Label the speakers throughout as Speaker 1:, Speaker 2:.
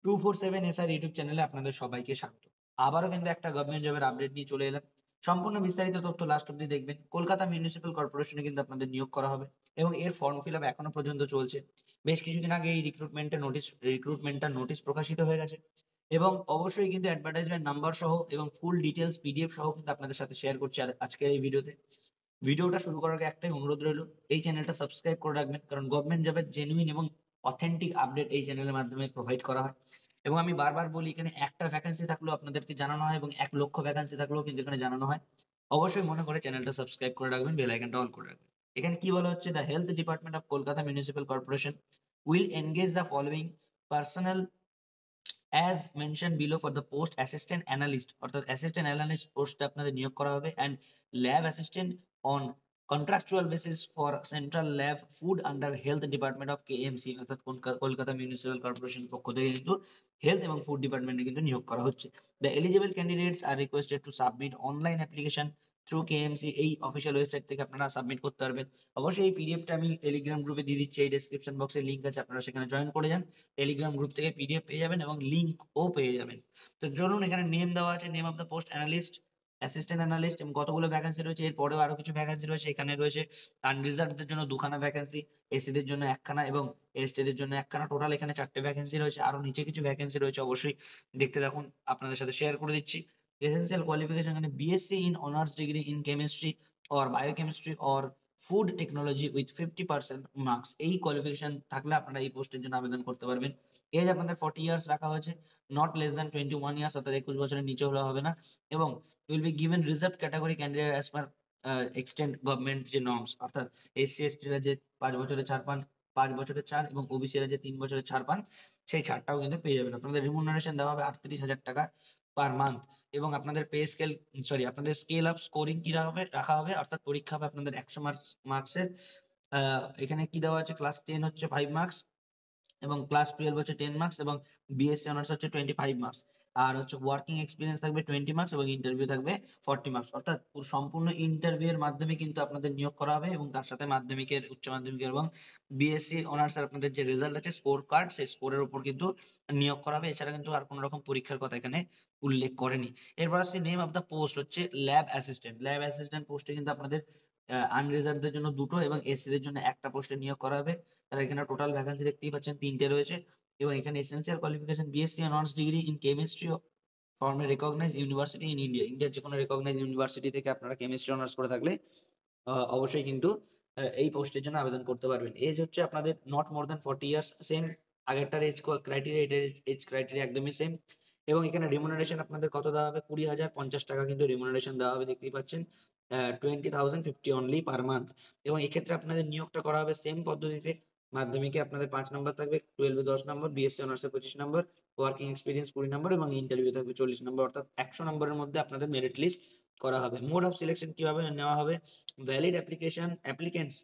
Speaker 1: 247 SR YouTube চ্যানেলে আপনাদের সবাইকে স্বাগত। আবারও কিন্তু একটা গভর্নমেন্ট জবের আপডেট নিয়ে চলে এলাম। সম্পূর্ণ বিস্তারিত তথ্য লাস্ট অব্দি দেখবেন। কলকাতা মিউনিসিপ্যাল কর্পোরেশনে কিন্তু আপনাদের নিয়োগ করা হবে এবং এর ফর্ম ফিল আপ এখনো পর্যন্ত চলছে। বেশ কিছুদিন আগে এই রিক্রুটমেন্টটা নোটিশ প্রকাশিত হয়ে গেছে এবং অবশ্যই কিন্তু অ্যাডভার্টাইজমেন্ট নাম্বার সহ এবং ফুল ডিটেইলস পিডিএফ সহ কিন্তু আপনাদের সাথে শেয়ার করছি আজকের এই ভিডিওতে। ভিডিওটা শুরু করার আগে একটাই অনুরোধ রইল, এই চ্যানেলটা সাবস্ক্রাইব করে রাখবেন, কারণ গভর্নমেন্ট জবের জেনুইন এবং অথেন্টিক আপডেট এই চ্যানেলের মাধ্যমে প্রোভাইড করা হয়। এবং আমি বারবার বলি, এখানে একটা ভ্যাকেন্সি থাকলেও আপনাদেরকে জানানো হয় এবং 1,00,000 ভ্যাকেন্সি থাকলেও কিন্তু এখানে জানানো হয়। অবশ্যই মনে করে চ্যানেলটা সাবস্ক্রাইব করে রাখবেন, বেল আইকনটা অন করে রাখবেন। এখানে কি বলা হচ্ছে, the health department of Kolkata municipal corporation will engage the following personal as mention below for the post assistant analyst, অর্থাৎ অ্যাসিস্ট্যান্ট অ্যানালিস্ট পোস্টে আপনাদের নিয়োগ করা হবে, and lab assistant on contractual basis for central lab food under health department of KMC, অর্থাৎ Kolkata municipal কর্পোরেশনের পক্ষ থেকে কিন্তু হেলথ এবং ফুড ডিপার্টমেন্টে কিন্তু নিয়োগ করা হচ্ছে। The eligible candidates are requested to submit online application through KMC, এই অফিসিয়াল ওয়েবসাইট থেকে আপনারা সাবমিট করতে পারবেন। অবশ্যই এই পিডিএফটা আমি টেলিগ্রাম গ্রুপে দিয়ে দিচ্ছি, এই ডেসক্রিপশন বক্সে লিঙ্ক আছে, আপনারা সেখানে জয়েন করে যান। টেলিগ্রাম গ্রুপ থেকে পিডিএফ পেয়ে যাবেন এবং লিঙ্কও পেয়ে যাবেন। তো চলুন, এখানে নেম দেওয়া আছে, name of the post analyst, assistant analyst, এবং কতগুলো ভ্যাকেন্সি রয়েছে, এরপরেও আরো কিছু ভ্যাকেন্সি রয়েছে। এখানে রয়েছে আনরিজার্ভদের জন্য 2খানা ভ্যাকেন্সি, এসিদের জন্য 1খানা এবং এসটিদের জন্য 1খানা। টোটাল এখানে 4টে ভ্যাকেন্সি রয়েছে। আরো নিচে কিছু ভ্যাকেন্সি রয়েছে, অবশ্যই দেখতে থাকুন, আপনাদের সাথে শেয়ার করে দিচ্ছি। এসেনশিয়াল কোয়ালিফিকেশন এখানে BSc in honours degree in chemistry or biochemistry or food technology with 50% marks, এই কোয়ালিফিকেশন থাকলে আপনারা এই পোস্টের জন্য আবেদন করতে পারবেন। এজ আপনাদের 40 ইয়ার্স রাখা হয়েছে, নট লেস দ্যান 21 ইয়ার্স, অর্থাৎ 21 বছরের নিচে হলে হবে না। এবং will be given reserve category candidate as per extend government যে নর্মস, অর্থাৎ এসসি এসটিরা যে 5 বছরের ছাড় পান, 5 বছরের ছাড়, এবং ওবিসিরা যে 3 বছরের ছাড় পান, সেই ছাড়টাও কিন্তু পেয়ে যাবেন। আপনাদের রিমুনারেশন দেওয়া হবে 38,000 টাকা পার মান্থ। এবং আপনাদের আপনাদের স্কেল অফ স্কোরিং কি রাখা হবে, অর্থাৎ পরীক্ষা হবে আপনাদের 100 মার্কসের। এখানে কি দেওয়া আছে, ক্লাস 10 হচ্ছে 5 মার্কস এবং ক্লাস 12 হচ্ছে 10 মার্কস এবং বিএসসি অনার্স হচ্ছে 25 মার্কস। আর হচ্ছে ওয়ার্কিং এক্সপিরিয়েন্স থাকবে 20 মার্কস এবং ইন্টারভিউ থাকবে 40 মার্কস। অর্থাৎ সম্পূর্ণ ইন্টারভিউ এর মাধ্যমে কিন্তু আপনাদের নিয়োগ করা হবে এবং তার সাথে মাধ্যমিকের, উচ্চ মাধ্যমিকের এবং বিএসসি অনার্স এর আপনাদের যে রেজাল্ট আছে, স্কোর কার্ড, সেই স্কোরের উপর কিন্তু নিয়োগ করা হবে। এছাড়া কিন্তু আর কোনো রকম পরীক্ষার কথা এখানে উল্লেখ করেনি। এরপর আসছে নেম অফ দ্য পোস্ট, হচ্ছে ল্যাব অ্যাসিস্ট্যান্ট। ল্যাব অ্যাসিস্ট্যান্ট পোস্টে কিন্তু আপনাদের আনরিজার্ভদের জন্য 2টো এবং এসসিদের জন্য 1টা পোস্টে নিয়োগ করা হবে। তারা এখানে টোটাল ভ্যাকেন্সি দেখতেই পাচ্ছেন, 3টে রয়েছে। এবং এখানে essential qualification BSc honours degree in chemistry from a recognized university in India, ইন্ডিয়ার যে কোনো রেকগনাইজড ইউনিভার্সিটি থেকে আপনারা কেমিস্ট্রি অনার্স করে থাকলে অবশ্যই কিন্তু এই পোস্টের জন্য আবেদন করতে পারবেন। এজ হচ্ছে আপনাদের not more than 40 years, same আগেরটার এজ ক্রাইটেরিয়া, এটার এজ ক্রাইটেরিয়া একদমই সেম। এবং এখানে রিমুনারেশন আপনাদের কত দেওয়া হবে, 20,050 টাকা কিন্তু রিমুনারেশন দেওয়া হবে, দেখতেই পাচ্ছেন, 20,050 অনলি পার মান্থ। এবং এক্ষেত্রে আপনাদের নিয়োগটা করা হবে সেম পদ্ধতিতে। মাধ্যমিকে আপনাদের 5 নম্বর থাকবে, 12 10 নম্বর, বিএসসি অনার্সে 25 নম্বর, ওয়ার্কিং এক্সপিরিয়েন্স 20 নম্বর এবং ইন্টারভিউ থাকবে 40 নম্বর, অর্থাৎ 100 নম্বরের মধ্যে আপনাদের মেরিট লিস্ট করা হবে। মোড অফ সিলেকশন কিভাবে নেওয়া হবে, valid applicants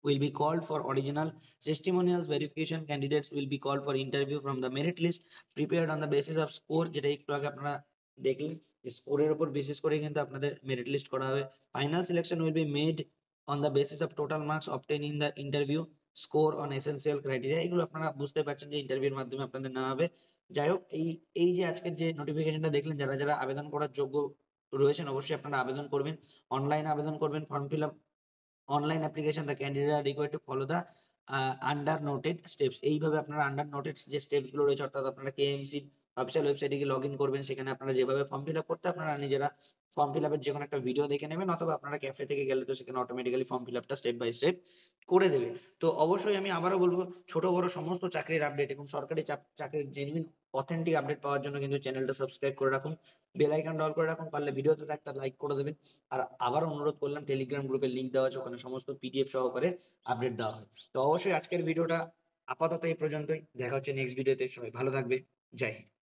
Speaker 1: will be called for original testimonials verification, candidates will be called for interview from the merit list prepared on the basis of score, যেটা একটু আগে আপনারা দেখলেন, স্কোরের উপর বেসিস করে কিন্তু আপনাদের মেরিট লিস্ট করা হবে। Final selection will be made on the basis of total marks obtained in the interview score on essential criteria, এগুলো আপনারা বুঝতে পারছেন যে ইন্টারভিউর মাধ্যমে আপনাদের নেওয়া হবে। যাই হোক, এই যে আজকের যে নোটিফিকেশনটা দেখলেন, যারা যারা আবেদন করার যোগ্য রয়েছেন, অবশ্যই আপনারা আবেদন করবেন, অনলাইনে আবেদন করবেন। Form fill up online application, the candidate R required to follow the under noted steps, এইভাবে আপনারা আন্ডার নোটেড যে স্টেপস গুলো রয়েছে, অর্থাৎ আপনারা কেএমসি অফিসিয়াল ওয়েবসাইটে গিয়ে লগ ইন করবেন, সেখানে আপনারা যেভাবে ফর্ম ফিল আপ করতে, আপনারা নিজেরা ফর্ম ফিল আপের যে কোনো একটা ভিডিও দেখে নেবেন, অথবা আপনারা ক্যাফে থেকে গেলে তো সেখানে অটোমেটিক্যালি ফর্ম ফিল আপটা স্টেপ বাই স্টেপ করে দেবে। তো অবশ্যই আমি আবারও বলবো, ছোট বড় সমস্ত চাকরির আপডেট এবং সরকারি চাকরির জেনুইন অথেন্টিক আপডেট পাওয়ার জন্য কিন্তু চ্যানেলটা সাবস্ক্রাইব করে রাখুন, বেল আইকনটা অল করে রাখুন, পারলে ভিডিওতে একটা লাইক করে দেবেন। আর আবার অনুরোধ করলাম, টেলিগ্রাম গ্রুপের লিঙ্ক দেওয়া আছে, ওখানে সমস্ত পিডিএফ সহকারে আপডেট দেওয়া হয়। তো অবশ্যই আজকের ভিডিওটা আপাতত এই পর্যন্তই, দেখা হচ্ছে নেক্সট ভিডিওতে। সবাই ভালো থাকবে, জয় হিন্দ।